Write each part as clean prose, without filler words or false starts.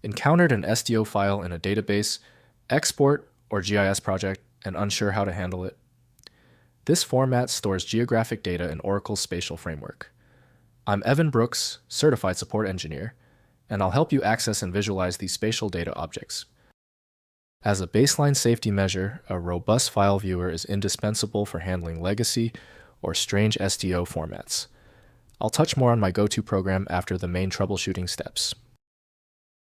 Encountered an SDO file in a database, export, or GIS project and unsure how to handle it? This format stores geographic data in Oracle's spatial framework. I'm Evan Brooks, Certified Support Engineer, and I'll help you access and visualize these spatial data objects. As a baseline safety measure, a robust file viewer is indispensable for handling legacy or strange SDO formats. I'll touch more on my go-to program after the main troubleshooting steps.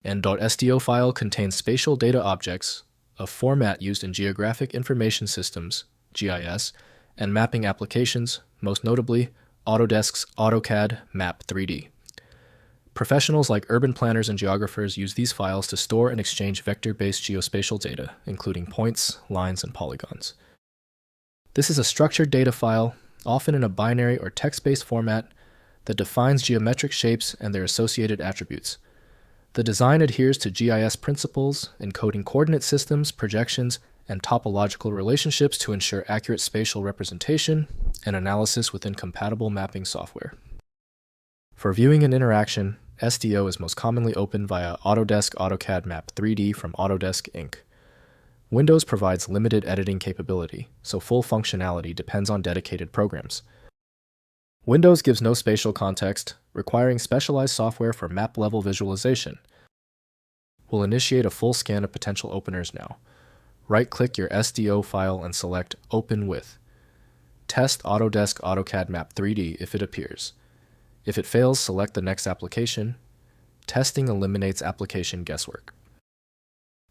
N.SDO file contains spatial data objects, a format used in geographic information systems, GIS, and mapping applications, most notably Autodesk's AutoCAD Map 3D. Professionals like urban planners and geographers use these files to store and exchange vector-based geospatial data, including points, lines, and polygons. This is a structured data file, often in a binary or text-based format, that defines geometric shapes and their associated attributes. The design adheres to GIS principles, encoding coordinate systems, projections, and topological relationships to ensure accurate spatial representation and analysis within compatible mapping software. For viewing and interaction, SDO is most commonly opened via Autodesk AutoCAD Map 3D from Autodesk Inc. Windows provides limited editing capability, so full functionality depends on dedicated programs. Windows gives no spatial context, requiring specialized software for map-level visualization. We'll initiate a full scan of potential openers now. Right-click your SDO file and select Open With. Test Autodesk AutoCAD Map 3D if it appears. If it fails, select the next application. Testing eliminates application guesswork.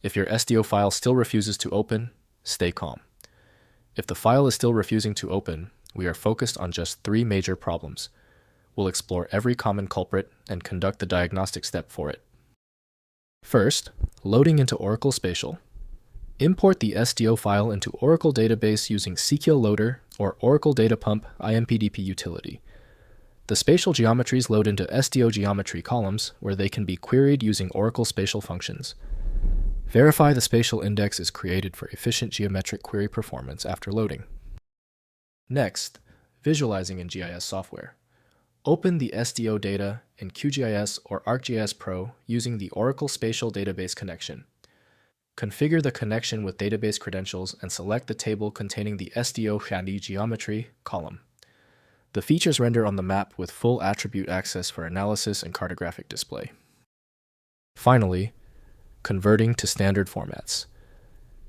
If your SDO file still refuses to open, stay calm. If the file is still refusing to open, we are focused on just 3 major problems. We'll explore every common culprit and conduct the diagnostic step for it. First, loading into Oracle Spatial. Import the SDO file into Oracle Database using CQL Loader or Oracle Data Pump IMPDP utility. The spatial geometries load into SDO geometry columns where they can be queried using Oracle Spatial functions. Verify the spatial index is created for efficient geometric query performance after loading. Next, visualizing in GIS software. Open the SDO data in QGIS or ArcGIS Pro using the Oracle Spatial Database connection. Configure the connection with database credentials and select the table containing the SDO Shadi geometry column. The features render on the map with full attribute access for analysis and cartographic display. Finally, converting to standard formats.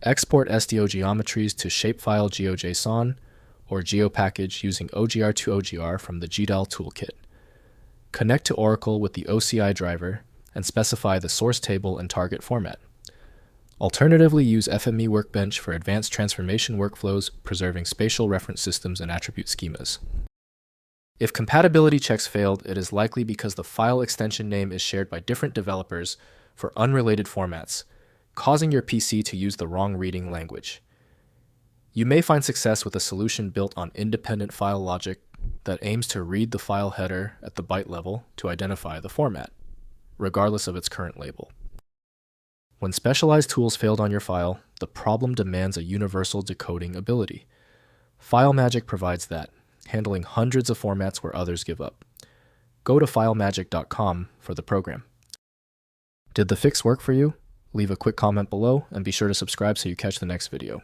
Export SDO geometries to shapefile GeoJSON or GeoPackage using OGR to OGR from the GDAL toolkit. Connect to Oracle with the OCI driver and specify the source table and target format. Alternatively, use FME Workbench for advanced transformation workflows, preserving spatial reference systems and attribute schemas. If compatibility checks failed, it is likely because the file extension name is shared by different developers for unrelated formats, causing your PC to use the wrong reading language. You may find success with a solution built on independent file logic that aims to read the file header at the byte level to identify the format, regardless of its current label. When specialized tools failed on your file, the problem demands a universal decoding ability. FileMagick provides that, handling hundreds of formats where others give up. Go to filemagick.com for the program. Did the fix work for you? Leave a quick comment below and be sure to subscribe so you catch the next video.